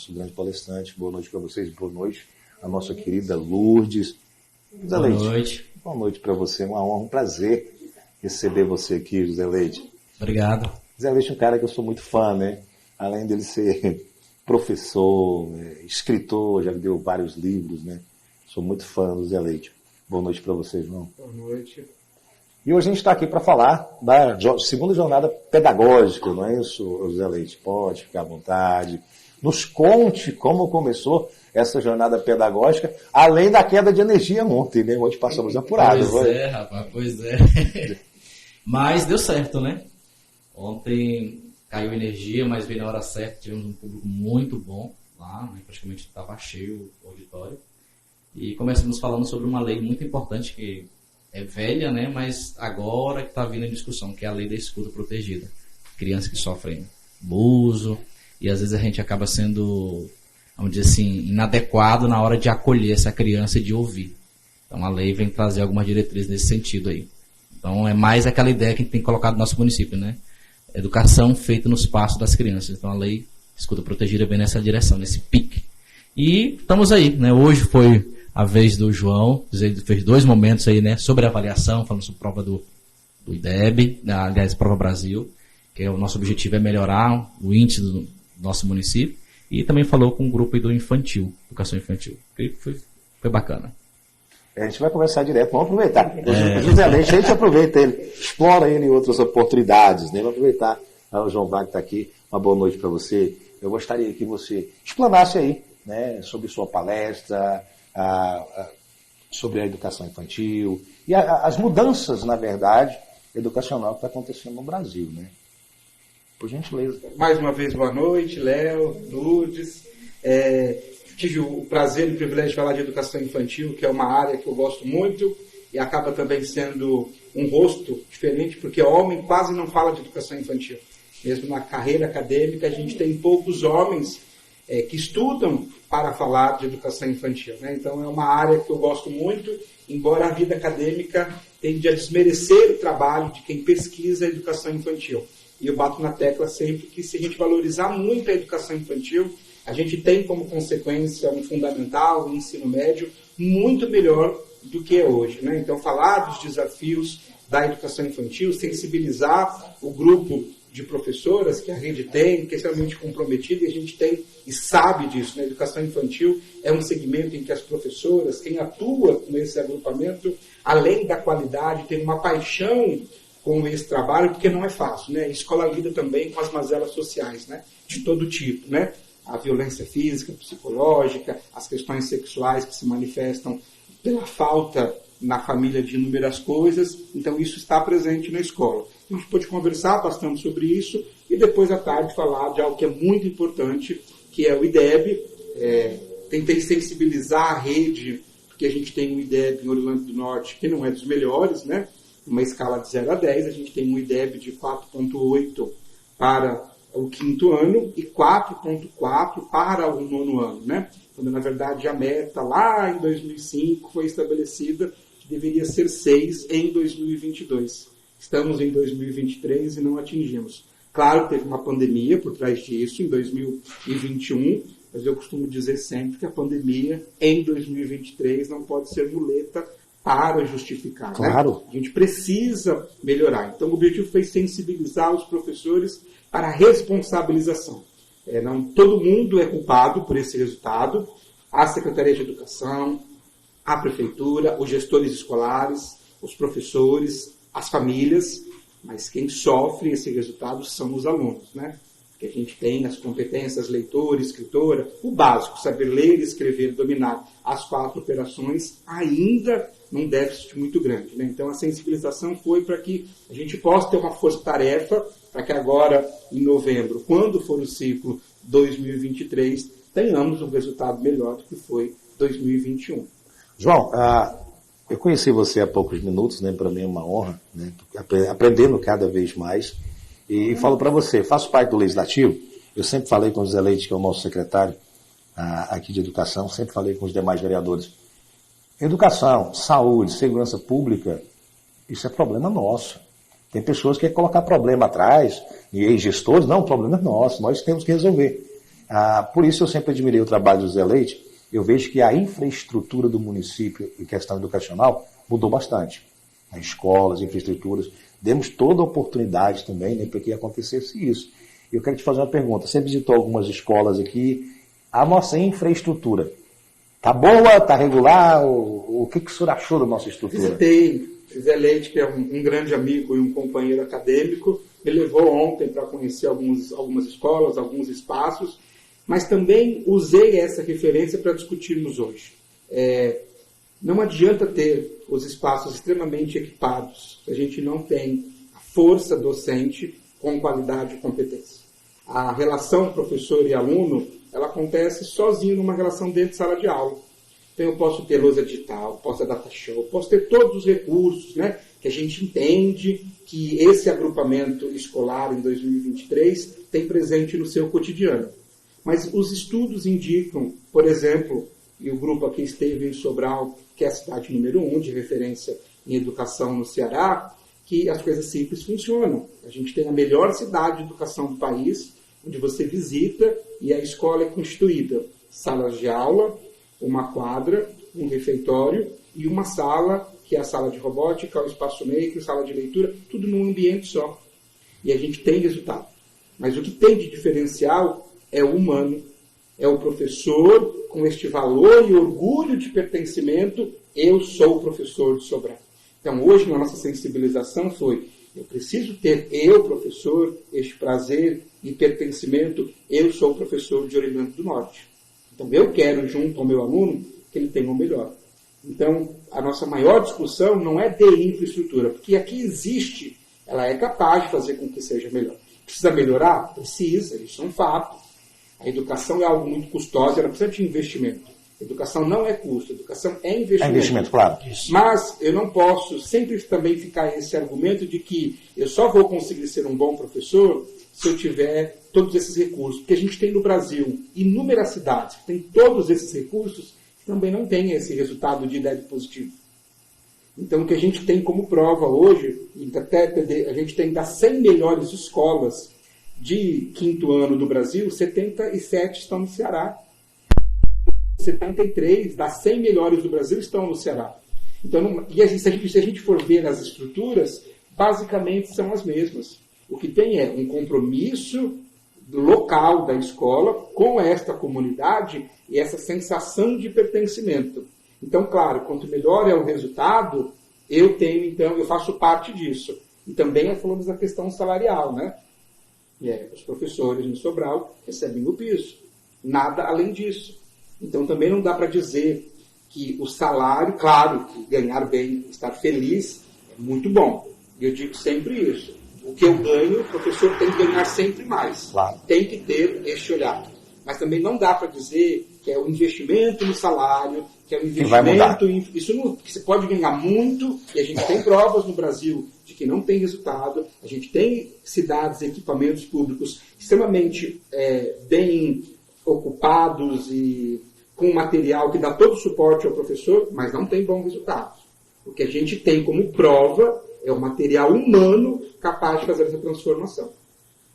nosso grande palestrante. Boa noite para vocês, boa noite a nossa querida Lourdes. José Leite, boa noite. Boa noite para você, uma honra, um prazer receber você aqui, José Leite. Obrigado. José Leite é um cara que eu sou muito fã, né? Além dele ser professor, escritor, já deu vários livros, né? Sou muito fã do José Leite. Boa noite para você, João. Boa noite. E hoje a gente está aqui para falar da segunda jornada pedagógica, não é isso, José Leite? Pode ficar à vontade. Nos conte como começou essa jornada pedagógica, além da queda de energia ontem, né? Ontem passamos apurados. Pois é. Mas deu certo, né? Ontem caiu energia, mas veio na hora certa, tivemos um público muito bom lá, né? Praticamente estava cheio o auditório. E começamos falando sobre uma lei muito importante que é velha, né? Mas agora que está vindo em discussão, que é a lei da escuta protegida. Crianças que sofrem abuso, e às vezes a gente acaba sendo, vamos dizer assim, inadequado na hora de acolher essa criança e de ouvir. Então a lei vem trazer algumas diretrizes nesse sentido aí. Então é mais aquela ideia que a gente tem colocado no nosso município, né? Educação feita no espaço das crianças. Então a lei escuta protegida vem nessa direção, nesse pique. E estamos aí, né? Hoje foi a vez do João, ele fez 2 momentos aí, né, sobre avaliação, falando sobre prova do IDEB, aliás, Prova Brasil, que o nosso objetivo é melhorar o índice do nosso município, e também falou com o grupo aí do infantil, educação infantil, que foi bacana. A gente vai conversar direto, vamos aproveitar. O José Leite, a gente aproveita ele, explora ele em outras oportunidades, né? Vamos aproveitar. O João Wagner está aqui, uma boa noite para você. Eu gostaria que você explanasse aí, né, sobre sua palestra, sobre a educação infantil e as mudanças, na verdade, educacional que está acontecendo no Brasil, né? Por gentileza. Mais uma vez, boa noite, Léo, Lourdes. Tive o prazer e o privilégio de falar de educação infantil, que é uma área que eu gosto muito e acaba também sendo um rosto diferente, porque homem quase não fala de educação infantil. Mesmo na carreira acadêmica, a gente tem poucos homens que estudam para falar de educação infantil, né? Então é uma área que eu gosto muito, embora a vida acadêmica tende a desmerecer o trabalho de quem pesquisa a educação infantil. E eu bato na tecla sempre que se a gente valorizar muito a educação infantil, a gente tem como consequência um fundamental, um ensino médio muito melhor do que é hoje, né? Então falar dos desafios da educação infantil, sensibilizar o grupo de professoras que a rede tem, que é extremamente comprometido, e a gente tem e sabe disso, né? A educação infantil é um segmento em que as professoras, quem atua nesse agrupamento, além da qualidade, tem uma paixão com esse trabalho, porque não é fácil, né? A escola lida também com as mazelas sociais, né? De todo tipo, né? A violência física, psicológica, as questões sexuais que se manifestam pela falta na família de inúmeras coisas, então isso está presente na escola. A gente pode conversar bastante sobre isso e depois à tarde falar de algo que é muito importante, que é o IDEB. Tentei sensibilizar a rede, porque a gente tem um IDEB em Orlando do Norte que não é dos melhores, né? Uma escala de 0 a 10, a gente tem um IDEB de 4.8 para o 5º ano e 4.4 para o 9º ano, né? Quando na verdade a meta lá em 2005 foi estabelecida que deveria ser 6 em 2022. Estamos em 2023 e não atingimos. Claro que teve uma pandemia por trás disso em 2021, mas eu costumo dizer sempre que a pandemia em 2023 não pode ser muleta para justificar. Claro. Né? A gente precisa melhorar. Então o objetivo foi sensibilizar os professores para a responsabilização. Não todo mundo é culpado por esse resultado. A Secretaria de Educação, a Prefeitura, os gestores escolares, os professores, as famílias, mas quem sofre esse resultado são os alunos, né? Que a gente tem as competências leitora, escritora, o básico, saber ler, escrever, dominar as 4 operações, ainda num déficit muito grande, né? Então a sensibilização foi para que a gente possa ter uma força-tarefa, para que agora, em novembro, quando for o ciclo 2023, tenhamos um resultado melhor do que foi 2021. João, eu conheci você há poucos minutos, né? Para mim é uma honra, né? Aprendendo cada vez mais. E falo para você, faço parte do Legislativo, eu sempre falei com o José Leite, que é o nosso secretário aqui de Educação, sempre falei com os demais vereadores. Educação, saúde, segurança pública, isso é problema nosso. Tem pessoas que querem colocar problema atrás, e gestores, não, o problema é nosso, nós temos que resolver. Por isso eu sempre admirei o trabalho do José Leite. Eu vejo que a infraestrutura do município em questão educacional mudou bastante. As escolas, infraestruturas, demos toda a oportunidade também, né, para que acontecesse isso. Eu quero te fazer uma pergunta. Você visitou algumas escolas aqui. A nossa infraestrutura está boa, está regular? O que o senhor achou da nossa estrutura? Visitei. José Leite, que é um grande amigo e um companheiro acadêmico, me levou ontem para conhecer algumas escolas, alguns espaços, mas também usei essa referência para discutirmos hoje. Não adianta ter os espaços extremamente equipados se a gente não tem a força docente com qualidade e competência. A relação professor e aluno, ela acontece sozinho numa relação dentro de sala de aula. Então eu posso ter lousa digital, posso ter data show, posso ter todos os recursos, né, que a gente entende que esse agrupamento escolar em 2023 tem presente no seu cotidiano. Mas os estudos indicam, por exemplo, e o grupo aqui esteve em Sobral, que é a cidade número 1 de referência em educação no Ceará, que as coisas simples funcionam. A gente tem a melhor cidade de educação do país, onde você visita e a escola é constituída. Salas de aula, uma quadra, um refeitório e uma sala, que é a sala de robótica, o espaço maker, sala de leitura, tudo num ambiente só. E a gente tem resultado. Mas o que tem de diferencial é o humano, é o professor com este valor e orgulho de pertencimento. Eu sou o professor de Sobral. Então, hoje, na nossa sensibilização foi, eu preciso ter, eu, professor, este prazer e pertencimento, eu sou o professor de Ouro do Norte. Então, eu quero, junto ao meu aluno, que ele tenha o melhor. Então, a nossa maior discussão não é de infraestrutura, porque aqui existe, ela é capaz de fazer com que seja melhor. Precisa melhorar? Precisa, isso é um fato. A educação é algo muito custoso, ela precisa de investimento. Educação não é custo, educação é investimento. É investimento, claro. Mas eu não posso sempre também ficar esse argumento de que eu só vou conseguir ser um bom professor se eu tiver todos esses recursos. Porque a gente tem no Brasil inúmeras cidades que têm todos esses recursos que também não têm esse resultado de IDEB positivo. Então, o que a gente tem como prova hoje, a gente tem das 100 melhores escolas de quinto ano do Brasil, 77 estão no Ceará. 73 das 100 melhores do Brasil estão no Ceará. Então, se a gente for ver as estruturas, basicamente são as mesmas. O que tem é um compromisso local da escola com esta comunidade e essa sensação de pertencimento. Então, claro, quanto melhor é o resultado, eu faço parte disso. E também falamos da questão salarial, né? Os professores no Sobral recebem o piso. Nada além disso. Então, também não dá para dizer que o salário, claro, que ganhar bem, estar feliz, é muito bom. E eu digo sempre isso. O que eu ganho, o professor tem que ganhar sempre mais. Claro. Tem que ter este olhar. Mas também não dá para dizer que é o investimento no salário, que é o investimento em... Isso não, que você pode ganhar muito, e a gente tem provas no Brasil de que não tem resultado. A gente tem cidades e equipamentos públicos extremamente bem ocupados e com material que dá todo o suporte ao professor, mas não tem bom resultado. O que a gente tem como prova é o material humano capaz de fazer essa transformação.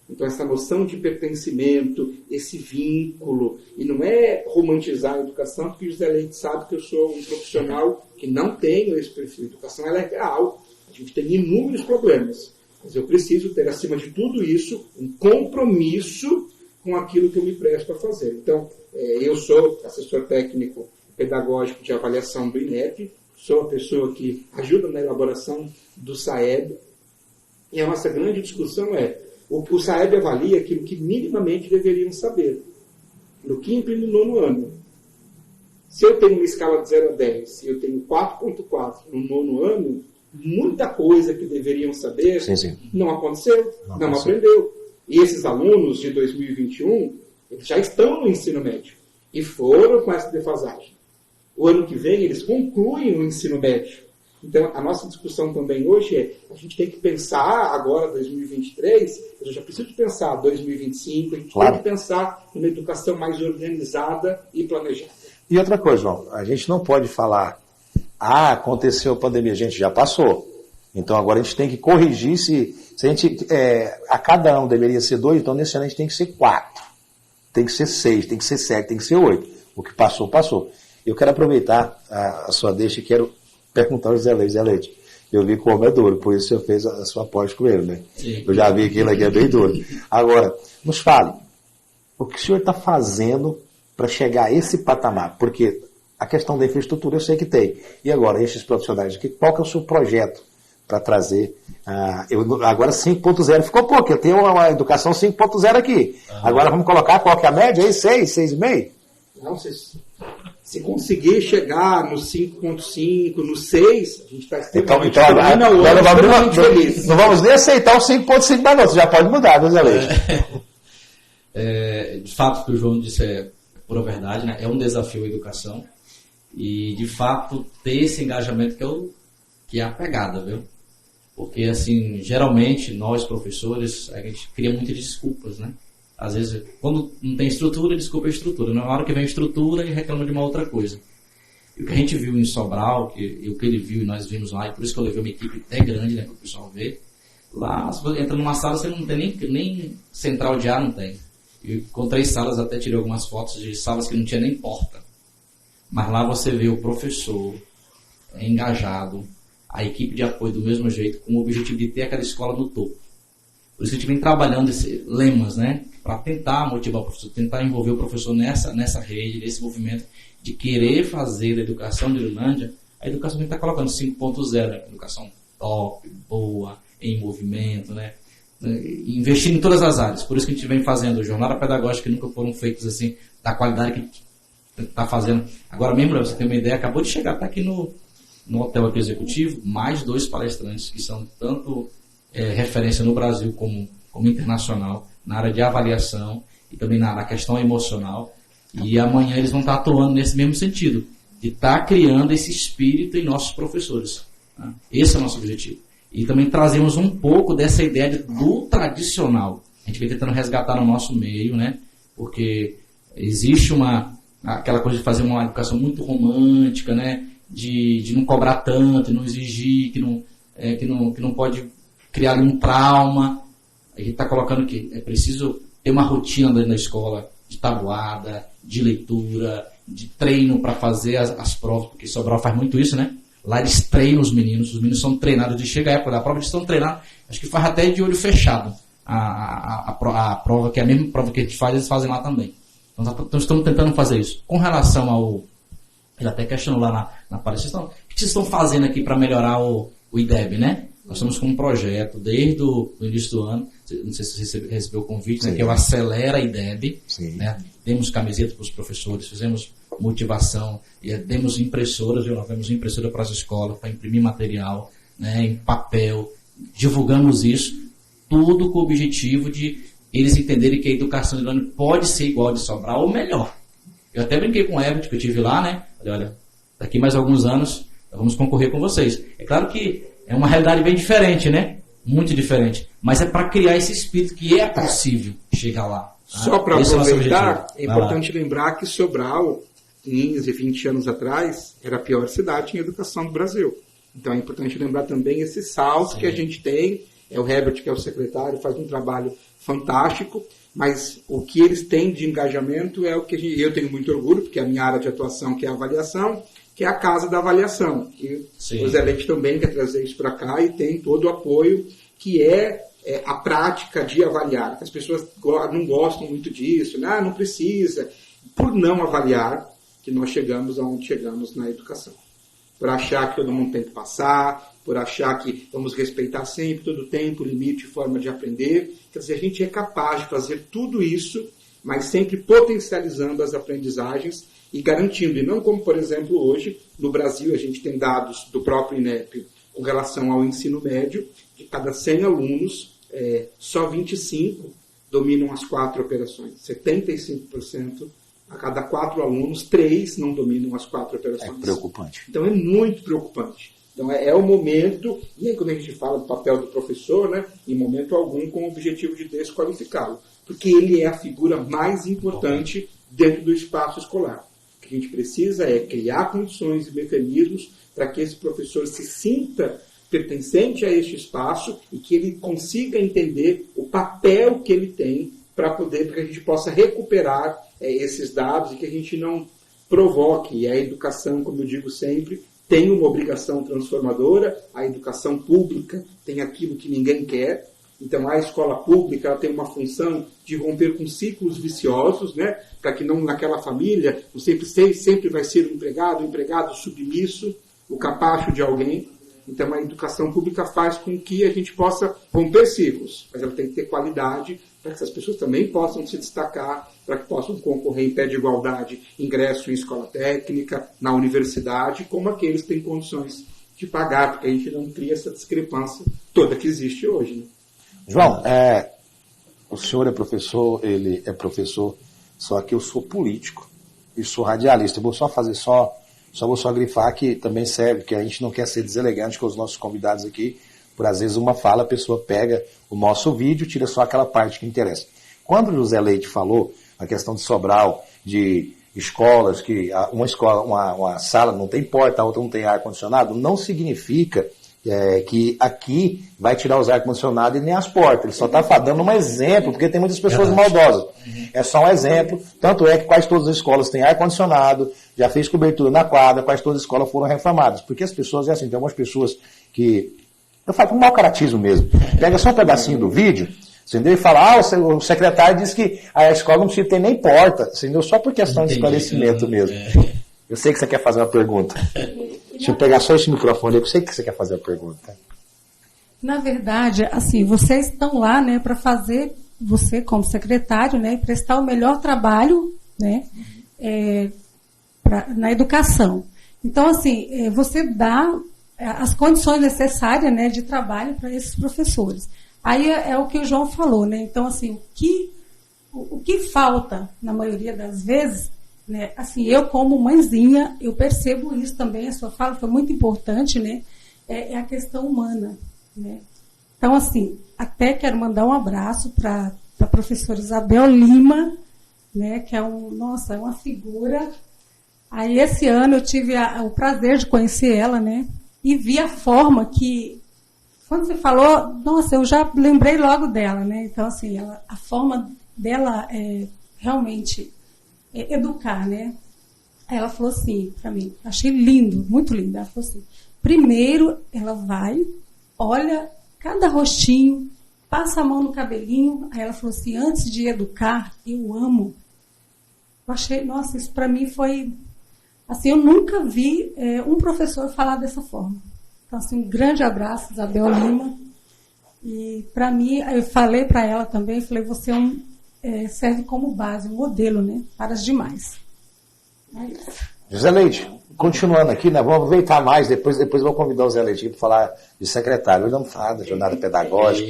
Então, essa noção de pertencimento, esse vínculo, e não é romantizar a educação, porque o José Leite sabe que eu sou um profissional que não tenho esse perfil. A educação ela é real. A gente tem inúmeros problemas. Mas eu preciso ter, acima de tudo isso, um compromisso com aquilo que eu me presto a fazer. Então, eu sou assessor técnico pedagógico de avaliação do INEP, sou a pessoa que ajuda na elaboração do SAEB, e a nossa grande discussão é o SAEB avalia aquilo que minimamente deveriam saber, no quinto e no nono ano. Se eu tenho uma escala de 0 a 10 e eu tenho 4.4 no nono ano, muita coisa que deveriam saber não aconteceu, não aprendeu. E esses alunos de 2021, eles já estão no ensino médio e foram com essa defasagem. O ano que vem, eles concluem o ensino médio. Então, a nossa discussão também hoje é, a gente tem que pensar agora, 2023, eu já preciso pensar 2025, a gente tem que pensar numa educação mais organizada e planejada. E outra coisa, João, a gente não pode falar, aconteceu a pandemia, a gente já passou. Então, agora a gente tem que corrigir se a gente, a cada ano deveria ser 2, então nesse ano a gente tem que ser 4. tem que ser 6, tem que ser 7, tem que ser 8. O que passou, passou. Eu quero aproveitar a sua deixa e quero perguntar ao Zé Leite. Eu vi que o homem é duro, por isso o senhor fez a sua aposta com ele, né? Sim. Eu já vi que ele aqui é bem duro. Agora, nos fale, o que o senhor está fazendo para chegar a esse patamar? Porque a questão da infraestrutura eu sei que tem. E agora, esses profissionais aqui, qual que é o seu projeto para trazer? Agora 5.0 ficou pouco, eu tenho uma educação 5.0 aqui. Agora vamos colocar qual que é a média aí? 6, 6,5? Não, se conseguir chegar no 5.5, no 6, a gente está extremamente feliz. Não vamos nem aceitar o 5.5 mais não, você já pode mudar, Zé Leite. De fato, o que o João disse é pura verdade, né? É um desafio a educação. E, de fato, ter esse engajamento que é a pegada, viu? Porque, assim, geralmente, nós, professores, a gente cria muitas desculpas, né? Às vezes, quando não tem estrutura, desculpa a estrutura. Na hora que vem a estrutura, e reclama de uma outra coisa. E o que a gente viu em Sobral, e o que ele viu e nós vimos lá, e por isso que eu levei uma equipe até grande, né, para o pessoal ver. Lá, se você entra numa sala, você não tem nem central de ar, não tem. E com 3 salas, até tirei algumas fotos de salas que não tinha nem porta. Mas lá você vê o professor engajado, a equipe de apoio do mesmo jeito, com o objetivo de ter aquela escola no topo. Por isso que a gente vem trabalhando esses lemas, né? Para tentar motivar o professor, tentar envolver o professor nessa rede, nesse movimento de querer fazer da educação de Urilândia a educação que a gente está colocando 5.0, educação top, boa, em movimento, né? Investindo em todas as áreas. Por isso que a gente vem fazendo jornada pedagógica que nunca foram feitas assim, da qualidade que a gente está fazendo. Agora mesmo, para você ter uma ideia, acabou de chegar, está aqui no hotel aqui executivo, mais 2 palestrantes que são tanto referência no Brasil como internacional, na área de avaliação e também na questão emocional. E amanhã eles vão estar atuando nesse mesmo sentido, de estar criando esse espírito em nossos professores. Né? Esse é o nosso objetivo. E também trazemos um pouco dessa ideia do tradicional. A gente vem tentando resgatar no nosso meio, né? Porque existe aquela coisa de fazer uma educação muito romântica, né? De não cobrar tanto, de não exigir, que não pode criar ali um trauma. A gente está colocando que é preciso ter uma rotina dentro da escola de tabuada, de leitura, de treino para fazer as provas, porque Sobral faz muito isso, né? Lá eles treinam os meninos são treinados, de chega a época da prova, eles estão treinados, acho que faz até de olho fechado a prova, que é a mesma prova que a gente faz, eles fazem lá também. Então estamos tentando fazer isso. Com relação ao... Ele até questionou lá na palestra, o que vocês estão fazendo aqui para melhorar o IDEB, né? Nós estamos com um projeto desde o início do ano, não sei se você recebeu o convite, né, que é o Acelera IDEB. Né? Demos camisetas para os professores, fizemos motivação, demos impressoras, nós temos impressora para as escolas, para imprimir material, né, em papel, divulgamos isso, tudo com o objetivo de eles entenderem que a educação de Urilândia pode ser igual a de Sobral ou melhor. Eu até brinquei com o Everett, que eu tive lá, né? Falei, olha, daqui mais alguns anos nós vamos concorrer com vocês. É claro que é uma realidade bem diferente, né? Muito diferente. Mas é para criar esse espírito que é possível chegar lá. Só para aproveitar, é importante lembrar que Sobral, 15, 20 anos atrás, era a pior cidade em educação do Brasil. Então é importante lembrar também esse salto que a gente tem. É o Herbert, que é o secretário, faz um trabalho fantástico, mas o que eles têm de engajamento é o que eu tenho muito orgulho, porque é a minha área de atuação, que é a avaliação, que é a casa da avaliação. E o Zé Leite também quer trazer isso para cá e tem todo o apoio, que é a prática de avaliar. As pessoas não gostam muito disso, né? Não precisa. Por não avaliar, que nós chegamos aonde chegamos na educação. Por achar que todo mundo tem que passar, por achar que vamos respeitar sempre todo o tempo, limite, forma de aprender. Quer dizer, a gente é capaz de fazer tudo isso, mas sempre potencializando as aprendizagens e garantindo. E não como, por exemplo, hoje, no Brasil, a gente tem dados do próprio INEP com relação ao ensino médio, de cada 100 alunos, só 25 dominam as 4 operações. 75%, a cada 4 alunos, 3 não dominam as 4 operações. É preocupante. Então é muito preocupante. Então é o momento, e aí quando a gente fala do papel do professor, né, em momento algum com o objetivo de desqualificá-lo, porque ele é a figura mais importante dentro do espaço escolar. O que a gente precisa é criar condições e mecanismos para que esse professor se sinta pertencente a este espaço e que ele consiga entender o papel que ele tem para que a gente possa recuperar esses dados e que a gente não provoque. E a educação, como eu digo sempre, tem uma obrigação transformadora, a educação pública tem aquilo que ninguém quer. Então, a escola pública ela tem uma função de romper com ciclos viciosos, né? Para que não naquela família sempre vai ser o empregado submisso, o capacho de alguém. Então, a educação pública faz com que a gente possa romper ciclos, mas ela tem que ter qualidade para que essas pessoas também possam se destacar, para que possam concorrer em pé de igualdade, ingresso em escola técnica, na universidade, como aqueles que têm condições de pagar, porque a gente não cria essa discrepância toda que existe hoje, né? João, o senhor é professor, ele é professor, só que eu sou político e sou radialista. Eu vou só grifar que também serve, que a gente não quer ser deselegante com os nossos convidados aqui, por às vezes uma fala, a pessoa pega o nosso vídeo, tira só aquela parte que interessa. Quando o José Leite falou a questão de Sobral, de escolas, que uma sala não tem porta, a outra não tem ar-condicionado, não significa que aqui vai tirar os ar-condicionado e nem as portas. Ele só está dando um exemplo, porque tem muitas pessoas maldosas. É só um exemplo. Tanto é que quase todas as escolas têm ar-condicionado, já fez cobertura na quadra, quase todas as escolas foram reformadas. Porque as pessoas, tem algumas pessoas que, eu falo com mau caratismo mesmo, pega só um pedacinho do vídeo, entendeu? E fala, o secretário disse que a escola não precisa ter nem porta, entendeu? Só por questão de esclarecimento mesmo. Eu sei que você quer fazer uma pergunta. Deixa eu pegar só esse microfone aí, eu sei que você quer fazer uma pergunta. Na verdade, assim, vocês estão lá, né, para fazer, você como secretário, né, prestar o melhor trabalho, né, na educação. Então, assim, você dá as condições necessárias, né, de trabalho para esses professores. Aí é o que o João falou, né? Então, assim, o que falta, na maioria das vezes, né, assim, eu como mãezinha, eu percebo isso também, a sua fala foi muito importante, né? É a questão humana, né? Então, assim, até quero mandar um abraço para a professora Isabel Lima, né, que é uma figura. Aí, esse ano, eu tive o prazer de conhecer ela, né? E vi a forma que, quando você falou, nossa, eu já lembrei logo dela, né? Então, assim, a forma dela realmente educar, né? Aí ela falou assim para mim, achei lindo, muito lindo. Ela falou assim, primeiro ela vai, olha cada rostinho, passa a mão no cabelinho. Aí ela falou assim, antes de educar, eu amo. Eu achei, nossa, isso para mim foi, assim, eu nunca vi um professor falar dessa forma. Então, assim, um grande abraço, Isabel Lima. E para mim, eu falei para ela também, falei, você serve como base, um modelo, né, para as demais. É isso. José Leite, continuando aqui, né, vamos aproveitar mais, depois eu vou convidar o José Leite para falar de secretário. Hoje vamos falar da jornada pedagógica.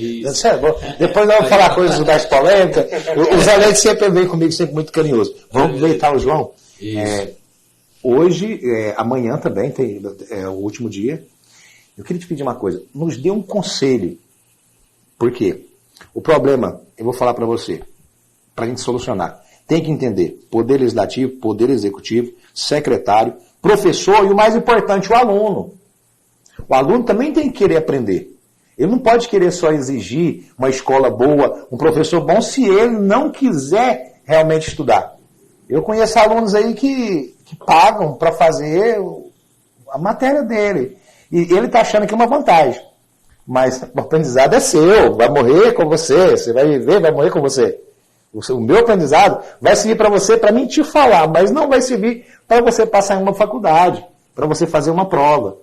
Depois nós vamos falar coisas mais polêmicas. O José Leite sempre vem comigo, sempre muito carinhoso. Vamos aproveitar o João. Hoje, amanhã também, tem o último dia. Eu queria te pedir uma coisa, nos dê um conselho. Por quê? O problema, eu vou falar para você, para a gente solucionar. Tem que entender poder legislativo, poder executivo, secretário, professor e o mais importante, o aluno. O aluno também tem que querer aprender. Ele não pode querer só exigir uma escola boa, um professor bom, se ele não quiser realmente estudar. Eu conheço alunos aí que pagam para fazer a matéria dele. E ele está achando que é uma vantagem. Mas o aprendizado é seu, vai morrer com você vai viver, vai morrer com você. O meu aprendizado vai servir para você, para mim te falar, mas não vai servir para você passar em uma faculdade, para você fazer uma prova.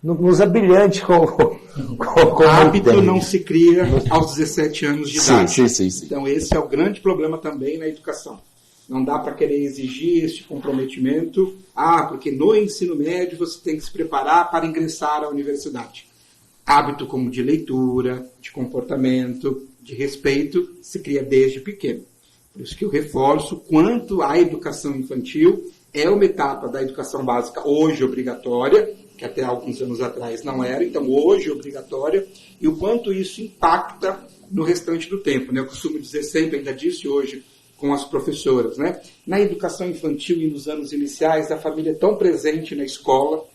Nos abrilhante com hábito não se cria aos 17 anos de idade. Sim. Então esse é o grande problema também na educação. Não dá para querer exigir este comprometimento. Porque no ensino médio você tem que se preparar para ingressar à universidade. Hábito como de leitura, de comportamento, de respeito, se cria desde pequeno. Por isso que eu reforço quanto a educação infantil é uma etapa da educação básica hoje obrigatória, que até alguns anos atrás não era, então hoje obrigatória, e o quanto isso impacta no restante do tempo, né? Eu costumo dizer sempre, ainda disse hoje com as professoras, né? Na educação infantil e nos anos iniciais, a família é tão presente na escola,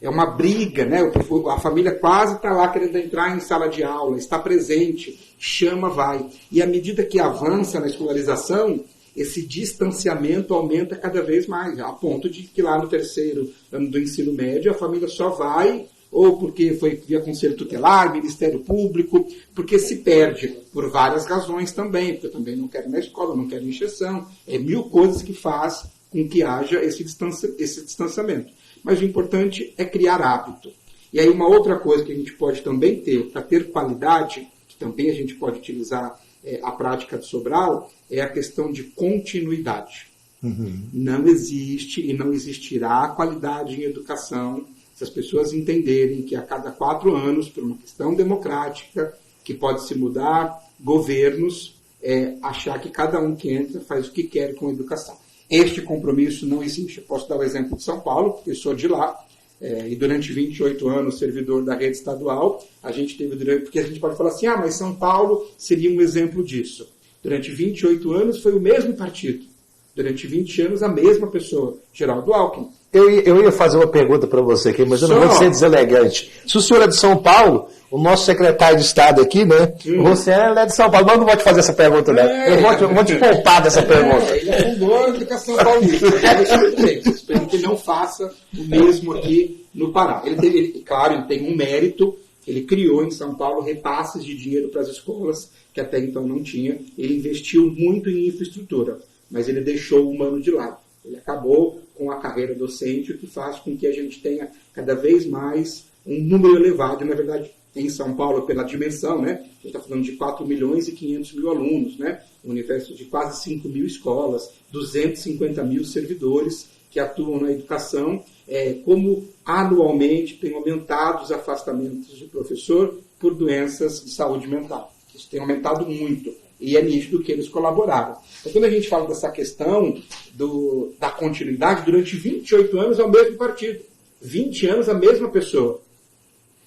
é uma briga, né? A família quase está lá querendo entrar em sala de aula, está presente, chama, vai. E à medida que avança na escolarização, esse distanciamento aumenta cada vez mais, a ponto de que lá no 3º ano do ensino médio a família só vai ou porque foi via conselho tutelar, Ministério Público, porque se perde por várias razões também, porque eu também não quero ir na escola, não quero injeção, 1000 coisas que faz com que haja esse distanciamento. Mas o importante é criar hábito. E aí uma outra coisa que a gente pode também ter, para ter qualidade, que também a gente pode utilizar a prática de Sobral, é a questão de continuidade. Não existe e não existirá qualidade em educação se as pessoas entenderem que a cada 4 anos, por uma questão democrática, que pode se mudar, governos, achar que cada um que entra faz o que quer com a educação. Este compromisso não existe. Eu posso dar o exemplo de São Paulo, porque eu sou de lá, e durante 28 anos servidor da rede estadual, a gente teve, porque a gente pode falar assim, mas São Paulo seria um exemplo disso. Durante 28 anos foi o mesmo partido. Durante 20 anos a mesma pessoa, Geraldo Alckmin. Eu ia fazer uma pergunta para você aqui, mas eu não vou ser deselegante. Se o senhor é de São Paulo, o nosso secretário de Estado aqui, né? Você é de São Paulo, mas eu não vou te fazer essa pergunta, né? Eu vou te poupar dessa pergunta. Ele afundou a educação paulista. Espero que ele não faça o mesmo aqui no Pará. Claro, ele tem um mérito. Ele criou em São Paulo repasses de dinheiro para as escolas, que até então não tinha. Ele investiu muito em infraestrutura, mas ele deixou o humano de lado. Ele acabou com a carreira docente, o que faz com que a gente tenha cada vez mais um número elevado. Na verdade, em São Paulo, pela dimensão, né? A gente está falando de 4 milhões e 500 mil alunos, né? Um universo de quase 5 mil escolas, 250 mil servidores que atuam na educação, como anualmente tem aumentado os afastamentos de professor por doenças de saúde mental. Isso tem aumentado muito. E é nítido que eles colaboraram. Então, quando a gente fala dessa questão da continuidade, durante 28 anos é o mesmo partido. 20 anos a mesma pessoa.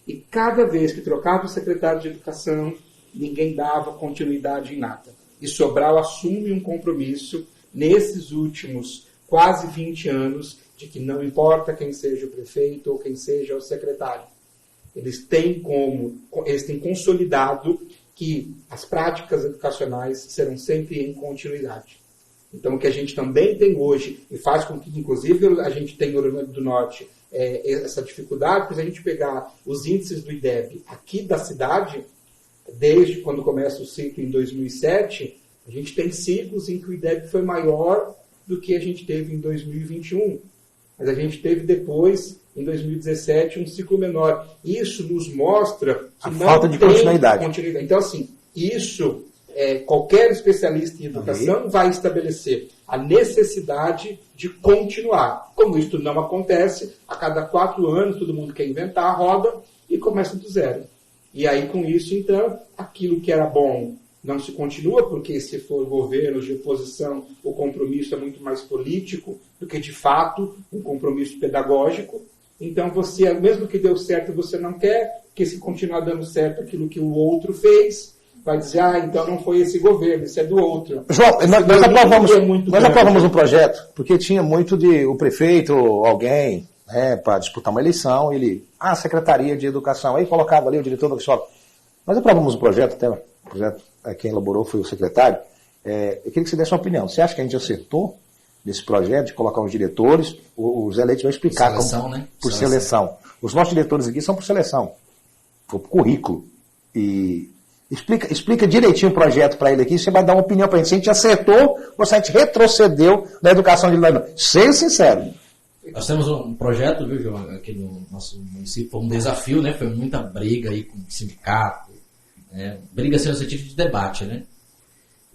E cada vez que trocava o secretário de Educação, ninguém dava continuidade em nada. E Sobral assume um compromisso, nesses últimos quase 20 anos, de que não importa quem seja o prefeito ou quem seja o secretário. Eles têm consolidado que as práticas educacionais serão sempre em continuidade. Então, o que a gente também tem hoje, e faz com que, inclusive, a gente tenha no Rio Grande do Norte essa dificuldade, porque se a gente pegar os índices do IDEB aqui da cidade, desde quando começa o ciclo em 2007, a gente tem ciclos em que o IDEB foi maior do que a gente teve em 2021. Mas a gente teve depois, em 2017, um ciclo menor. Isso nos mostra que a falta de continuidade. Então, assim, isso, qualquer especialista em educação vai estabelecer a necessidade de continuar. Como isso não acontece, a cada 4 anos todo mundo quer inventar a roda e começa do zero. E aí, com isso, então, aquilo que era bom não se continua, porque se for governos de oposição, o compromisso é muito mais político do que, de fato, um compromisso pedagógico. Então, você, mesmo que deu certo, você não quer, porque se continuar dando certo aquilo que o outro fez, vai dizer, então não foi esse governo, isso é do outro. João, nós aprovamos um projeto, porque tinha muito de o prefeito, alguém, para disputar uma eleição, a Secretaria de Educação, aí colocava ali o diretor da escola. Nós aprovamos um projeto, quem elaborou foi o secretário. Eu queria que você desse uma opinião. Você acha que a gente acertou nesse projeto de colocar os diretores? O Zé Leite vai explicar. Seleção, né? Por seleção. Os nossos diretores aqui são por seleção, por currículo. E explica direitinho o projeto para ele aqui. Você vai dar uma opinião para a gente. Se a gente acertou ou se a gente retrocedeu na educação de lá. Seja sincero. Nós temos um projeto, viu, João, aqui no nosso município. Foi um desafio, né? Foi muita briga aí com o sindicato. Briga assim no sentido de debate, né?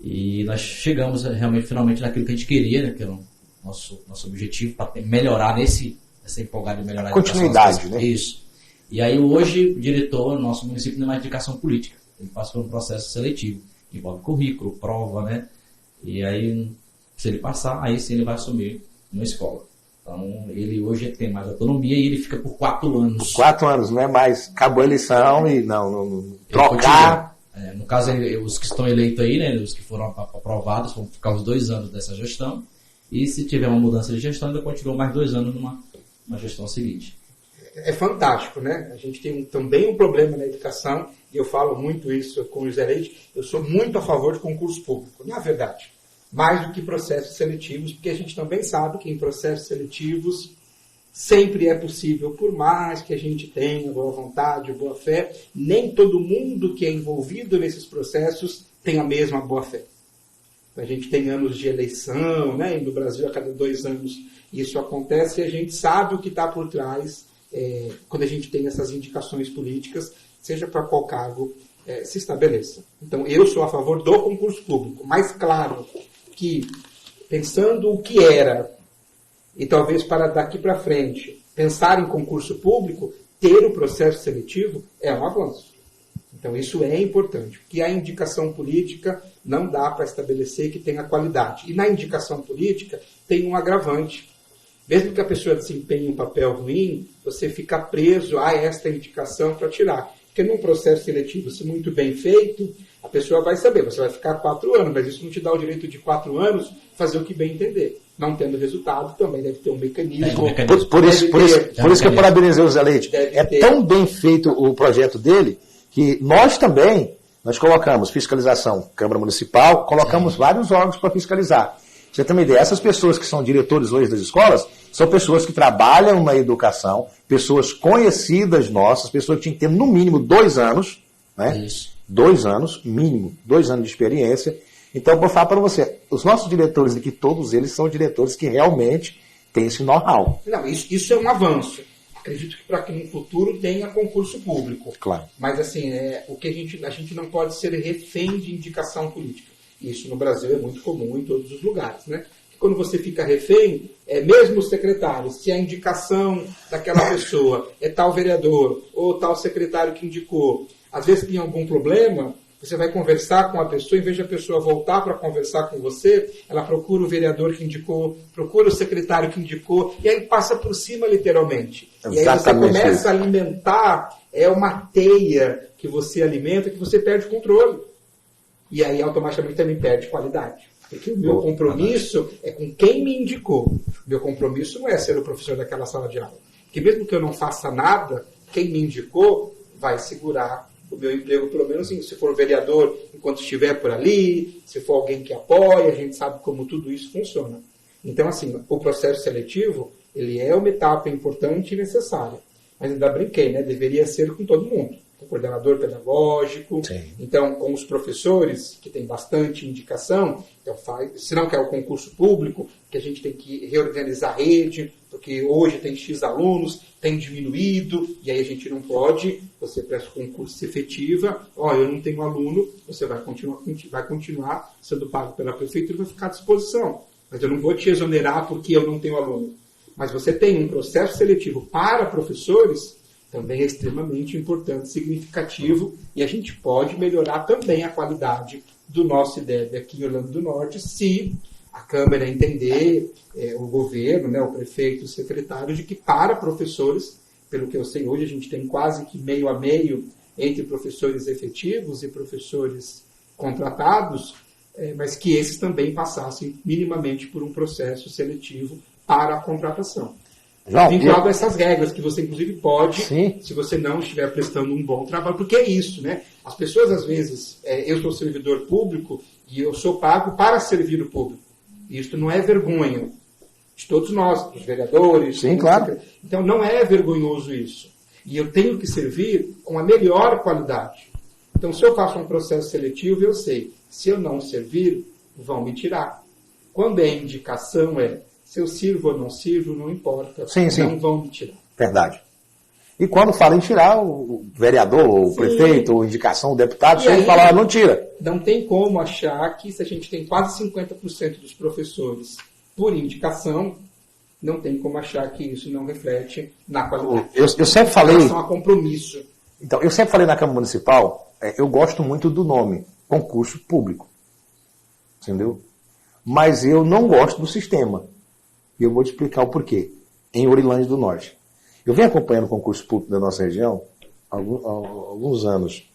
E nós chegamos realmente, finalmente, naquilo que a gente queria, né? Que era o nosso objetivo para melhorar essa empolgada de melhorar a continuidade, né? Isso. E aí hoje o diretor do nosso município não é mais educação política. Ele passa por um processo seletivo. Envolve currículo, prova, né? E aí, se ele passar, aí sim ele vai assumir uma escola. Então, ele hoje tem mais autonomia e ele fica por 4 anos. Por 4 anos, não é mais. Acabou a eleição e não trocar. No caso, os que estão eleitos aí, né, os que foram aprovados, vão ficar os 2 anos dessa gestão. E se tiver uma mudança de gestão, ainda continua mais 2 anos numa gestão seguinte. é fantástico, né? A gente tem também um problema na educação, e eu falo muito isso com o José Leite, eu sou muito a favor de concurso público, na verdade, mais do que processos seletivos, porque a gente também sabe que em processos seletivos sempre é possível, por mais que a gente tenha boa vontade, boa fé, nem todo mundo que é envolvido nesses processos tem a mesma boa fé. A gente tem anos de eleição, né? E no Brasil a cada 2 anos isso acontece, e a gente sabe o que está por trás quando a gente tem essas indicações políticas, seja para qual cargo se estabeleça. Então eu sou a favor do concurso público, mas claro que, pensando o que era, e talvez para daqui para frente, pensar em concurso público, ter o processo seletivo é um avanço. Então isso é importante, porque a indicação política não dá para estabelecer que tenha qualidade. E na indicação política tem um agravante. Mesmo que a pessoa desempenhe um papel ruim, você fica preso a esta indicação para tirar. Porque num processo seletivo, se muito bem feito, a pessoa vai saber, você vai ficar 4 anos, mas isso não te dá o direito de 4 anos fazer o que bem entender. Não tendo resultado, também deve ter um mecanismo. Por isso que eu parabenizei o Zé Leite. Tão bem feito o projeto dele, que nós também, nós colocamos fiscalização, Câmara Municipal, colocamos vários órgãos para fiscalizar. Você tem uma ideia, essas pessoas que são diretores hoje das escolas, são pessoas que trabalham na educação, pessoas conhecidas nossas, pessoas que tinham que ter no mínimo 2 anos, né? Isso. 2 anos, mínimo, 2 anos de experiência. Então, eu vou falar para você, os nossos diretores aqui, todos eles são diretores que realmente têm esse know-how. Não, isso é um avanço. Acredito que para que no futuro tenha concurso público. Claro. Mas assim, o que a gente não pode ser refém de indicação política. Isso no Brasil é muito comum em todos os lugares, né? Quando você fica refém, mesmo o secretário, se a indicação daquela pessoa é tal vereador ou tal secretário que indicou, às vezes tem algum problema, você vai conversar com a pessoa, em vez de a pessoa voltar para conversar com você, ela procura o vereador que indicou, procura o secretário que indicou, e aí passa por cima literalmente. Exatamente. E aí você começa a alimentar, uma teia que você alimenta, que você perde o controle. E aí automaticamente também perde qualidade. Porque o meu compromisso é com quem me indicou. O meu compromisso não é ser o professor daquela sala de aula. Porque mesmo que eu não faça nada, quem me indicou vai segurar o meu emprego, pelo menos se for vereador, enquanto estiver por ali, se for alguém que apoia, a gente sabe como tudo isso funciona. Então, assim, o processo seletivo, ele é uma etapa importante e necessária. Mas ainda brinquei, né? Deveria ser com todo mundo. Com o coordenador pedagógico, sim. Então, com os professores, que tem bastante indicação, então se não quer o concurso público, que a gente tem que reorganizar a rede, porque hoje tem X alunos, tem diminuído, e aí a gente não pode, você presta o concurso, se efetiva, eu não tenho aluno, você vai continuar sendo pago pela prefeitura e vai ficar à disposição. Mas eu não vou te exonerar porque eu não tenho aluno. Mas você tem um processo seletivo para professores, também é extremamente importante, significativo, e a gente pode melhorar também a qualidade do nosso IDEB aqui em Orlando do Norte, se a Câmara entender, o governo, né, o prefeito, o secretário, de que para professores, pelo que eu sei hoje, a gente tem quase que meio a meio entre professores efetivos e professores contratados, mas que esses também passassem minimamente por um processo seletivo para a contratação. Vinculado a essas regras, que você inclusive pode, sim, se você não estiver prestando um bom trabalho, porque é isso, né? As pessoas às vezes, eu sou servidor público e eu sou pago para servir o público. Isso não é vergonha de todos nós, dos vereadores. Sim, claro. Então não é vergonhoso isso. E eu tenho que servir com a melhor qualidade. Então se eu faço um processo seletivo, eu sei, se eu não servir, vão me tirar. Quando é indicação, se eu sirvo ou não sirvo, não importa. Sim, sim. Não vão me tirar. Verdade. E quando fala em tirar, o vereador, ou o prefeito, ou indicação, o deputado, se ele falar, não tira. Não tem como achar que, se a gente tem quase 50% dos professores por indicação, não tem como achar que isso não reflete na qualidade. Eu sempre falei... Em relação a compromisso. Então, eu sempre falei na Câmara Municipal, eu gosto muito do nome, concurso público. Entendeu? Mas eu não gosto do sistema. E eu vou te explicar o porquê. Em Orilândia do Norte. Eu venho acompanhando o concurso público da nossa região há alguns anos.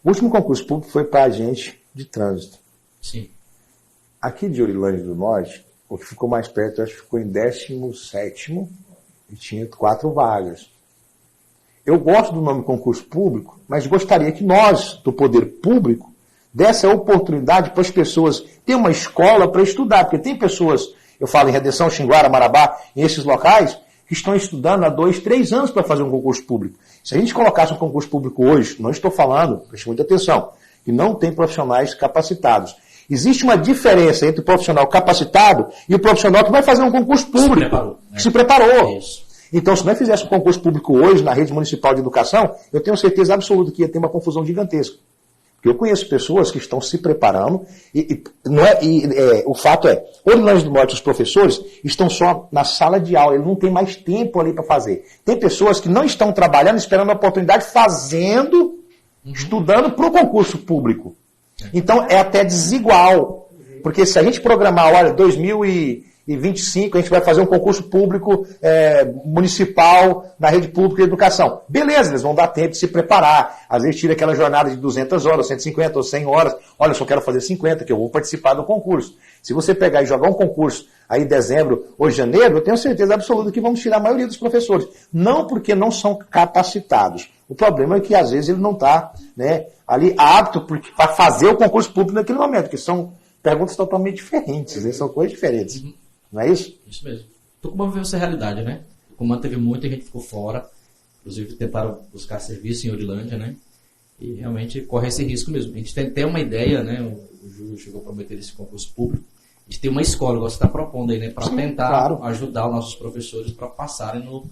O último concurso público foi para agente de trânsito. Sim. Aqui de Orilândia do Norte, o que ficou mais perto, eu acho que ficou em 17º, e tinha 4 vagas. Eu gosto do nome concurso público, mas gostaria que nós, do poder público, desse a oportunidade para as pessoas terem uma escola para estudar, porque tem pessoas, eu falo em Redenção, Xinguara, Marabá, em esses locais, que estão estudando há 2, 3 anos para fazer um concurso público. Se a gente colocasse um concurso público hoje, não estou falando, preste muita atenção, que não tem profissionais capacitados. Existe uma diferença entre o profissional capacitado e o profissional que vai fazer um concurso público. Se preparou. Isso. Então, se nós fizéssemos um concurso público hoje na rede municipal de educação, eu tenho certeza absoluta que ia ter uma confusão gigantesca. Porque eu conheço pessoas que estão se preparando o fato é, Orilândia do Norte, os professores estão só na sala de aula, eles não têm mais tempo ali para fazer. Tem pessoas que não estão trabalhando, esperando a oportunidade, fazendo, estudando para o concurso público. Então, é até desigual. Porque se a gente programar, olha, 2025, a gente vai fazer um concurso público municipal na rede pública de educação. Beleza, eles vão dar tempo de se preparar. Às vezes tira aquela jornada de 200 horas, 150 ou 100 horas. Olha, eu só quero fazer 50, que eu vou participar do concurso. Se você pegar e jogar um concurso aí em dezembro ou janeiro, eu tenho certeza absoluta que vamos tirar a maioria dos professores. Não porque não são capacitados. O problema é que às vezes ele não está ali apto para fazer o concurso público naquele momento, que são perguntas totalmente diferentes, são coisas diferentes. Não é isso? Isso mesmo. Tucumã viveu essa realidade, né? Tucumã teve muita gente que ficou fora, inclusive tentaram buscar serviço em Orilândia, né? E realmente corre esse risco mesmo. A gente tem uma ideia, né? O Júlio chegou a prometer esse concurso público. A gente tem uma escola, igual você está propondo aí, né? Para tentar ajudar os nossos professores para passarem no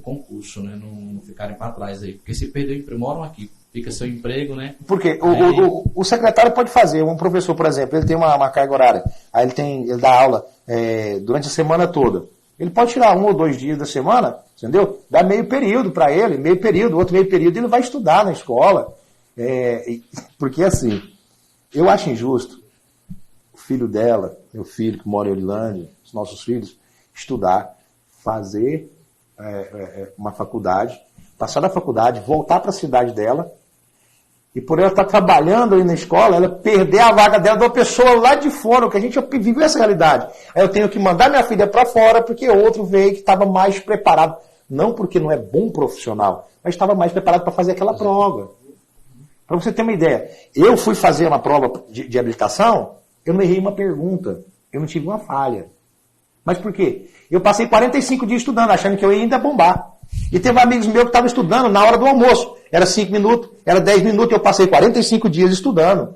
concurso, né? Não ficarem para trás aí. Porque se perder o emprego, moram aqui. Fica seu emprego, né? Porque o secretário pode fazer, um professor, por exemplo, ele tem uma carga horária, aí ele dá aula durante a semana toda. Ele pode tirar 1 ou 2 dias da semana, entendeu? Dá meio período para ele, outro meio período ele vai estudar na escola. Porque assim, eu acho injusto o filho dela, meu filho que mora em Orilândia, os nossos filhos, estudar, fazer uma faculdade, passar da faculdade, voltar para a cidade dela, e por ela estar trabalhando aí na escola, ela perder a vaga dela de uma pessoa lá de fora, que a gente viveu essa realidade. Aí eu tenho que mandar minha filha para fora, porque outro veio que estava mais preparado. Não porque não é bom profissional, mas estava mais preparado para fazer aquela prova. Para você ter uma ideia, eu fui fazer uma prova de habilitação, eu não errei uma pergunta, eu não tive uma falha. Mas por quê? Eu passei 45 dias estudando, achando que eu ia ainda bombar. E teve amigos meus que estavam estudando na hora do almoço. Era 5 minutos, era 10 minutos, eu passei 45 dias estudando.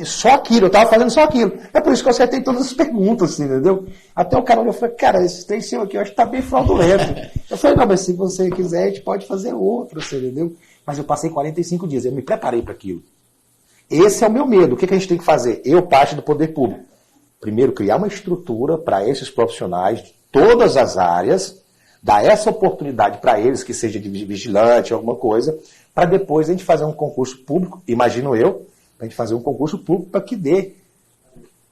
Só aquilo, eu estava fazendo só aquilo. É por isso que eu acertei todas as perguntas, assim, entendeu? Até o cara olhou e falou, cara, esse trem seu aqui, eu acho que está bem fraudulento. Eu falei, não, mas se você quiser, a gente pode fazer outro, você entendeu? Mas eu passei 45 dias, eu me preparei para aquilo. Esse é o meu medo. O que a gente tem que fazer? Eu, parte do poder público. Primeiro, criar uma estrutura para esses profissionais de todas as áreas, dar essa oportunidade para eles, que seja de vigilante, alguma coisa, para depois a gente fazer um concurso público, imagino eu, para a gente fazer um concurso público para que dê.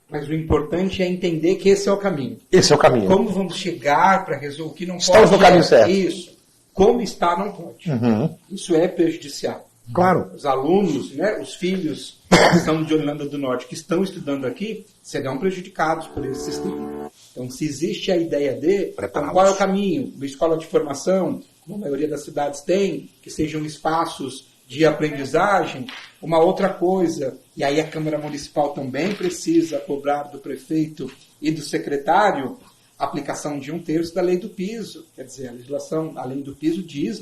Mas o importante é entender que esse é o caminho. Esse é o caminho. Como vamos chegar para resolver o que não pode. Estamos no caminho certo. Isso. Como está, não pode. Uhum. Isso é prejudicial. Claro. Os alunos, os filhos que são de Orilândia do Norte, que estão estudando aqui, serão prejudicados por esse sistema. Então, se existe a ideia de então, qual é o caminho? Uma escola de formação, como a maioria das cidades tem, que sejam espaços de aprendizagem, uma outra coisa, e aí a Câmara Municipal também precisa cobrar do prefeito e do secretário a aplicação de 1/3 da lei do piso. Quer dizer, a lei do piso diz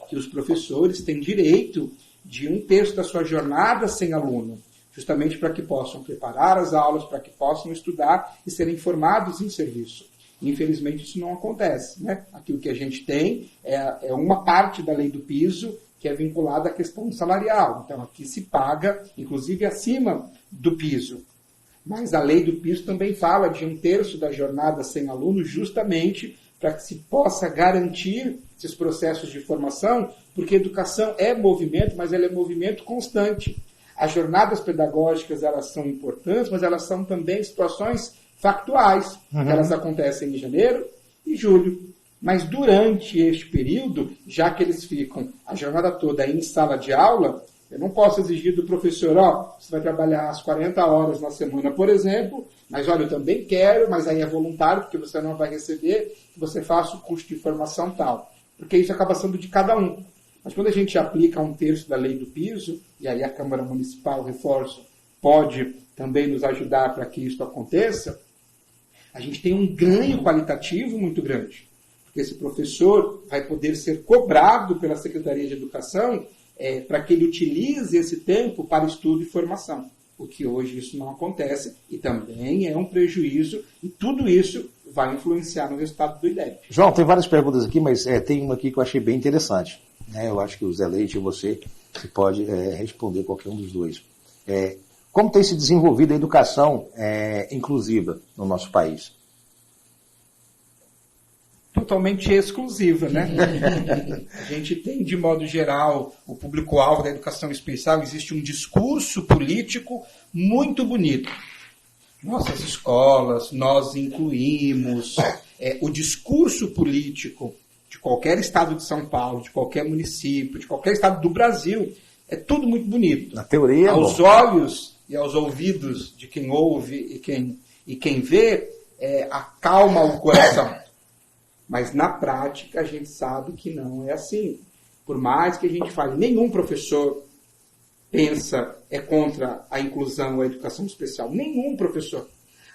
que os professores têm direito de 1/3 da sua jornada sem aluno, justamente para que possam preparar as aulas, para que possam estudar e serem formados em serviço. Infelizmente, isso não acontece. Aquilo que a gente tem é uma parte da lei do piso que é vinculada à questão salarial. Então, aqui se paga, inclusive, acima do piso. Mas a lei do piso também fala de 1/3 da jornada sem aluno, justamente para que se possa garantir esses processos de formação, porque educação é movimento, mas ela é movimento constante. As jornadas pedagógicas, elas são importantes, mas elas são também situações factuais. Uhum. Elas acontecem em janeiro e julho. Mas durante este período, já que eles ficam a jornada toda em sala de aula, Eu não posso exigir do professor, você vai trabalhar as 40 horas na semana, por exemplo, mas olha, eu também quero, mas aí é voluntário, porque você não vai receber, que você faça o curso de formação tal. Porque isso acaba sendo de cada um. Mas quando a gente aplica 1/3 da lei do piso, e aí a Câmara Municipal, reforço, pode também nos ajudar para que isso aconteça, a gente tem um ganho qualitativo muito grande. Porque esse professor vai poder ser cobrado pela Secretaria de Educação para que ele utilize esse tempo para estudo e formação. Porque hoje isso não acontece e também é um prejuízo e tudo isso vai influenciar no resultado do IDEB. João, tem várias perguntas aqui, mas tem uma aqui que eu achei bem interessante. Eu acho que o Zé Leite e você pode responder qualquer um dos dois. Como tem se desenvolvido a educação inclusiva no nosso país? Totalmente exclusiva, né? A gente tem, de modo geral, o público-alvo da educação especial, existe um discurso político muito bonito. Nossas escolas, nós incluímos. O discurso político de qualquer estado de São Paulo, de qualquer município, de qualquer estado do Brasil, é tudo muito bonito. Na teoria, aos olhos e aos ouvidos de quem ouve e quem vê, acalma o coração. Mas na prática a gente sabe que não é assim. Por mais que a gente fale, nenhum professor contra a inclusão ou a educação especial. Nenhum professor.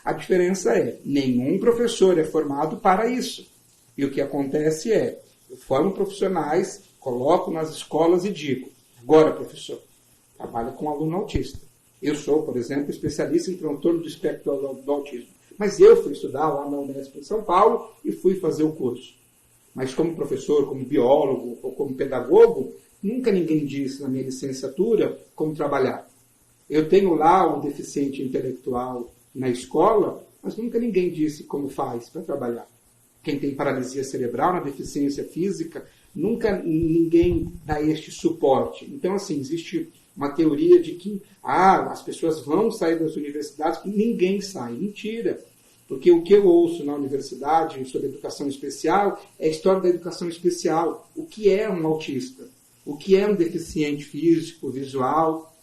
A diferença nenhum professor é formado para isso. E o que acontece eu formo profissionais, coloco nas escolas e digo, agora professor, trabalha com aluno autista. Eu sou, por exemplo, especialista em transtorno do espectro do autismo. Mas eu fui estudar lá na Unesp em São Paulo e fui fazer o curso. Mas como professor, como biólogo ou como pedagogo, nunca ninguém disse na minha licenciatura como trabalhar. Eu tenho lá o deficiente intelectual na escola, mas nunca ninguém disse como faz para trabalhar. Quem tem paralisia cerebral, na deficiência física, nunca ninguém dá este suporte. Então, assim, existe uma teoria de que as pessoas vão sair das universidades, ninguém sai. Mentira. Porque o que eu ouço na universidade sobre educação especial é a história da educação especial. O que é um autista? O que é um deficiente físico, visual?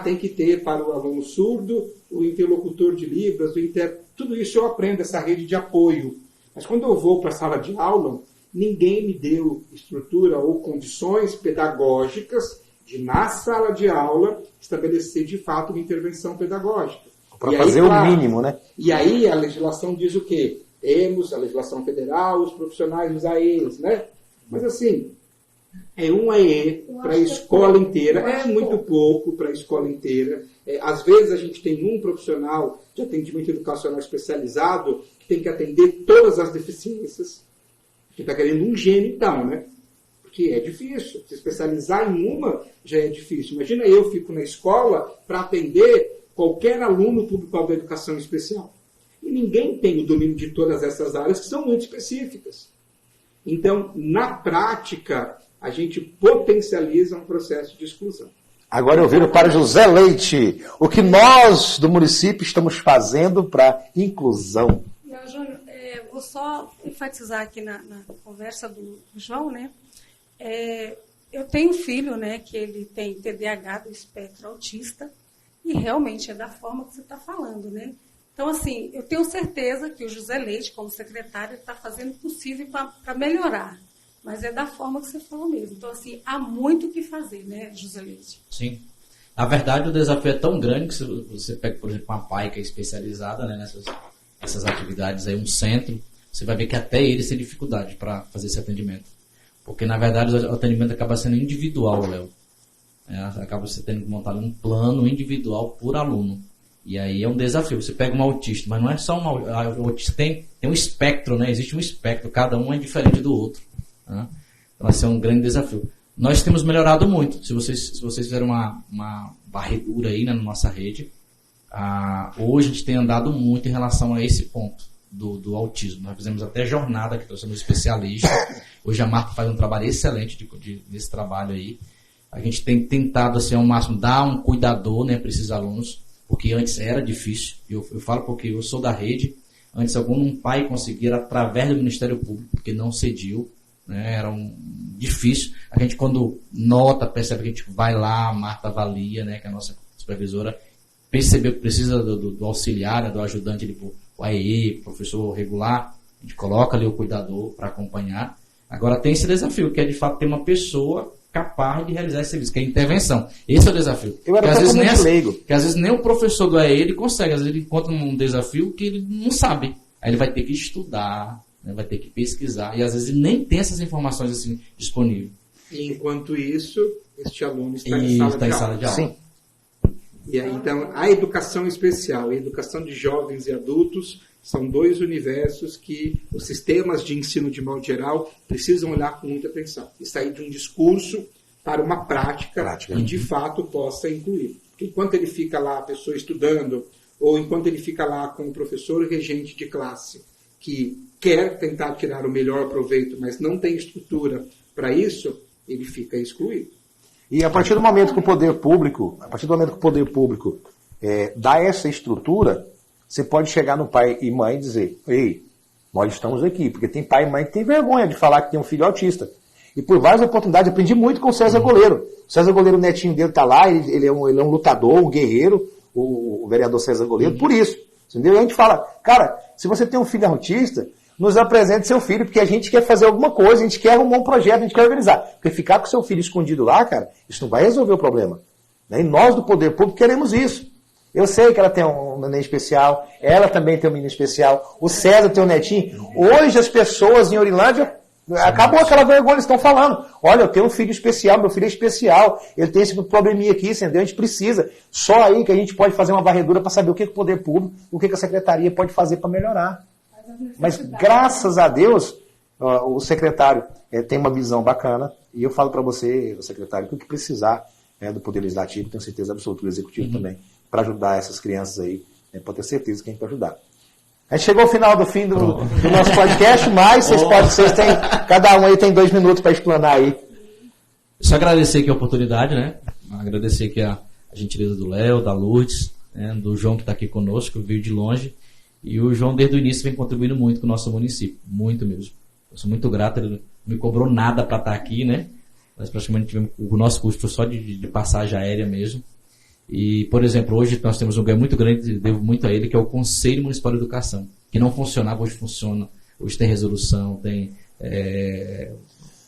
Tem que ter para o aluno surdo, o interlocutor de Libras, tudo isso eu aprendo, essa rede de apoio. Mas quando eu vou para a sala de aula, ninguém me deu estrutura ou condições pedagógicas de, na sala de aula, estabelecer de fato uma intervenção pedagógica. Para fazer o mínimo, né? E aí a legislação diz o quê? Temos a legislação federal, os profissionais dos AEs, né? Mas assim, um AE para a escola inteira, muito pouco para a escola inteira. Às vezes a gente tem um profissional de atendimento educacional especializado que tem que atender todas as deficiências. A gente está querendo um gênio então, né? Porque é difícil. Se especializar em uma já é difícil. Imagina eu fico na escola para atender qualquer aluno público da educação especial. E ninguém tem o domínio de todas essas áreas que são muito específicas. Então, na prática, a gente potencializa um processo de exclusão. Agora eu viro para José Leite. O que nós, do município, estamos fazendo para inclusão? Júnior, vou só enfatizar aqui na conversa do João, né? Eu tenho um filho, né, que ele tem TDAH do espectro autista, e realmente é da forma que você está falando, né? Então, assim, eu tenho certeza que o José Leite, como secretário, está fazendo o possível para melhorar. Mas é da forma que você falou mesmo. Então, assim, há muito o que fazer, né, José Leite? Sim. Na verdade, o desafio é tão grande que se você pega, por exemplo, uma PAI que é especializada, né, nessas atividades, aí um centro, você vai ver que até eles têm dificuldade para fazer esse atendimento. Porque, na verdade, o atendimento acaba sendo individual, Léo. Acaba você tendo que montar um plano individual por aluno. E aí é um desafio. Você pega um autista, mas não é só o autista, tem um espectro, né? Existe um espectro, cada um é diferente do outro. Né? Então, vai ser um grande desafio. Nós temos melhorado muito. Se vocês fizeram uma varredura aí, né, na nossa rede, hoje a gente tem andado muito em relação a esse ponto do autismo. Nós fizemos até jornada, que nós somos especialistas. Hoje a Marta faz um trabalho excelente nesse trabalho aí. A gente tem tentado, assim, ao máximo, dar um cuidador, né, para esses alunos, porque antes era difícil. Eu falo porque eu sou da rede. Antes, algum pai conseguia, através do Ministério Público, porque não cediu, né? Era difícil. A gente, quando nota, percebe que a gente vai lá, a Marta avalia, né? Que é a nossa supervisora percebeu que precisa do auxiliar, né? Do ajudante, o AEE, professor regular, a gente coloca ali o cuidador para acompanhar. Agora tem esse desafio, que é de fato ter uma pessoa capaz de realizar esse serviço, que é a intervenção. Esse é o desafio. Eu era totalmente leigo. Que às vezes nem o professor do AEE ele consegue, às vezes ele encontra um desafio que ele não sabe. Aí ele vai ter que estudar, né? Vai ter que pesquisar, e às vezes ele nem tem essas informações assim disponíveis. E enquanto isso, este aluno está em sala de aula. Sim. E aí, então, a educação especial e a educação de jovens e adultos são dois universos que os sistemas de ensino, de modo geral, precisam olhar com muita atenção e sair de um discurso para uma prática que, de fato, possa incluir. Porque enquanto ele fica lá, a pessoa estudando, ou enquanto ele fica lá com o professor regente de classe, que quer tentar tirar o melhor proveito, mas não tem estrutura para isso, ele fica excluído. E a partir do momento que o poder público, dá essa estrutura, você pode chegar no pai e mãe e dizer, ei, nós estamos aqui, porque tem pai e mãe que tem vergonha de falar que tem um filho autista. E por várias oportunidades, aprendi muito com o César Goleiro. O César Goleiro, o netinho dele está lá, ele é um lutador, um guerreiro, o vereador César Goleiro, por isso. Entendeu? E a gente fala, cara, se você tem um filho autista, nos apresente seu filho, porque a gente quer fazer alguma coisa, a gente quer arrumar um projeto, a gente quer organizar. Porque ficar com seu filho escondido lá, cara, isso não vai resolver o problema. E nós do poder público queremos isso. Eu sei que ela tem um neném especial, ela também tem um menino especial, o César tem um netinho. Hoje as pessoas em Ourilândia, acabou aquela vergonha, eles estão falando. Olha, eu tenho um filho especial, meu filho é especial, ele tem esse probleminha aqui, entendeu? A gente precisa. Só aí que a gente pode fazer uma varredura para saber o que o poder público, o que a secretaria pode fazer para melhorar. Mas graças a Deus, o secretário tem uma visão bacana, e eu falo para você, secretário, que o que precisar do Poder Legislativo, tenho certeza absoluta, do Executivo também, para ajudar essas crianças aí, pode ter certeza que a gente vai ajudar. A gente chegou ao final do nosso podcast, mas cada um aí tem 2 minutos para explanar aí. Só agradecer aqui a oportunidade, né? Agradecer aqui a gentileza do Léo, da Lourdes, né? Do João que está aqui conosco, veio de longe. E o João, desde o início, vem contribuindo muito com o nosso município. Muito mesmo. Eu sou muito grato, ele não me cobrou nada para estar aqui, né? Nós praticamente tivemos o nosso custo só de passagem aérea mesmo. E, por exemplo, hoje nós temos um ganho muito grande, devo muito a ele, que é o Conselho Municipal de Educação, que não funcionava, hoje funciona. Hoje tem resolução, tem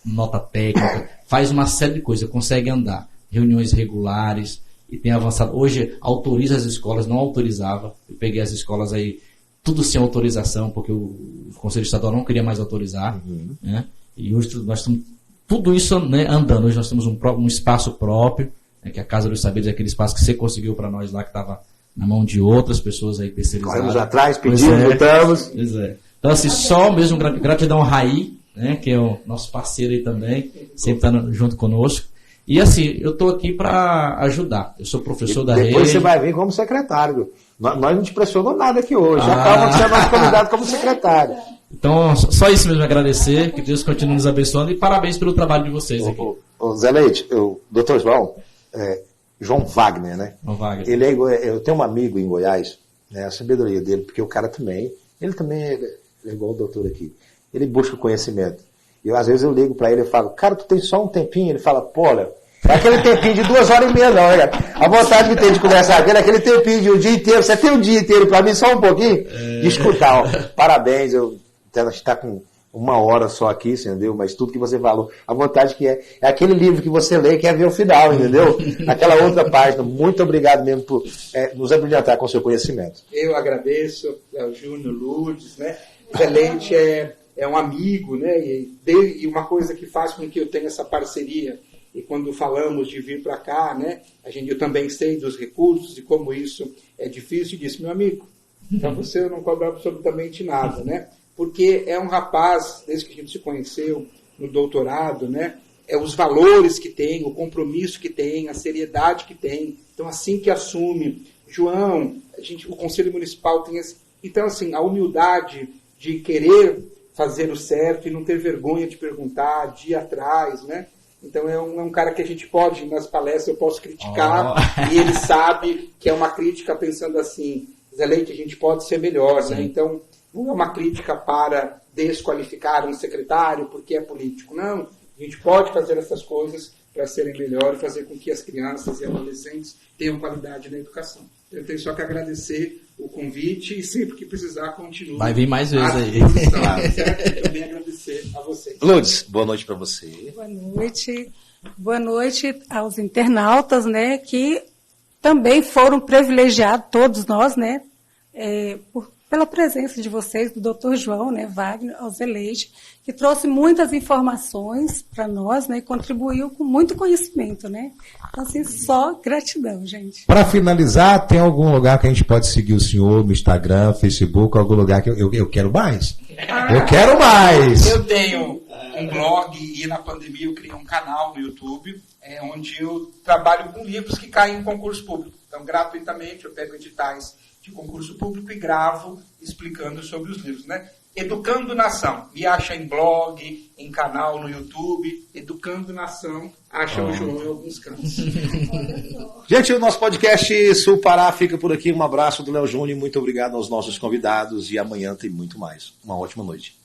nota técnica, faz uma série de coisas, consegue andar. Reuniões regulares, e tem avançado. Hoje autoriza as escolas, não autorizava. Eu peguei as escolas aí, tudo sem autorização, porque o Conselho Estadual não queria mais autorizar. Né? E hoje nós estamos tudo isso, né, andando. Hoje nós temos um espaço próprio, né, que a Casa dos Saberes é aquele espaço que você conseguiu para nós lá, que estava na mão de outras pessoas aí terceirizadas. Corremos atrás, pedimos, lutamos. Então, assim, só mesmo gratidão ao Raí, né, que é o nosso parceiro aí também, sempre está junto conosco. E assim, eu estou aqui para ajudar. Eu sou professor da rede. Depois você vai vir como secretário. Nós não te pressionou nada aqui hoje. Acaba de ser nosso convidado como secretário. Então, só isso mesmo, agradecer. Que Deus continue nos abençoando e parabéns pelo trabalho de vocês aqui. Zé Leite, doutor João, João Wagner, né? João Wagner. Eu tenho um amigo em Goiás, né, a sabedoria dele, porque o cara também, ele é igual o doutor aqui. Ele busca conhecimento. Às vezes eu ligo para ele e falo, cara, tu tem só um tempinho? Ele fala, pô, olha, é aquele tempinho de 2h30, não, olha. A vontade que tem de conversar com ele é aquele tempinho de um dia inteiro. Você tem um dia inteiro para mim, só um pouquinho? De escutar, ó. Parabéns, a gente está com 1 hora só aqui, entendeu? Mas tudo que você falou, a vontade que é aquele livro que você lê e quer ver o final, entendeu? Aquela outra página. Muito obrigado mesmo por nos abrilhantar com o seu conhecimento. Eu agradeço, Léo Júnior, Lourdes, né? Zé Leite é um amigo, né? E uma coisa que faz com que eu tenha essa parceria, e quando falamos de vir para cá, né? Eu também sei dos recursos e como isso é difícil, e disse, meu amigo, para você eu não cobro absolutamente nada, né? Porque é um rapaz, desde que a gente se conheceu no doutorado, né? Os valores que tem, o compromisso que tem, a seriedade que tem. Então, assim que assume, João, o Conselho Municipal tem esse... Então, assim, a humildade de querer fazer o certo e não ter vergonha de perguntar, de ir atrás, né? Então é um cara que a gente pode, nas palestras, eu posso criticar, e ele sabe que é uma crítica pensando assim, Zé Leite, a gente pode ser melhor, né? Então, Não é uma crítica para desqualificar um secretário porque é político, não. A gente pode fazer essas coisas para serem melhores, fazer com que as crianças e adolescentes tenham qualidade na educação. Eu tenho só que agradecer o convite e sempre que precisar, continue. Vai vir mais vezes aí. Certo? Também agradecer a vocês. Lourdes, boa noite para você. Boa noite. Boa noite aos internautas, né, que também foram privilegiados, todos nós, né, pela presença de vocês, do Dr. João, né, Wagner Alzeleide, que trouxe muitas informações para nós, né, e contribuiu com muito conhecimento, né. Então, assim, só gratidão, gente. Para finalizar, tem algum lugar que a gente pode seguir o senhor no Instagram, Facebook, algum lugar que eu quero mais? Eu quero mais! Eu tenho um blog e na pandemia eu criei um canal no YouTube, onde eu trabalho com livros que caem em concurso público. Então, gratuitamente, eu pego editais de concurso público e gravo explicando sobre os livros, né? Educando Nação. Me acha em blog, em canal no YouTube. Educando Nação. Acha o João em alguns cantos. Gente, o nosso podcast Sul Pará fica por aqui. Um abraço do Léo Júnior. Muito obrigado aos nossos convidados. E amanhã tem muito mais. Uma ótima noite.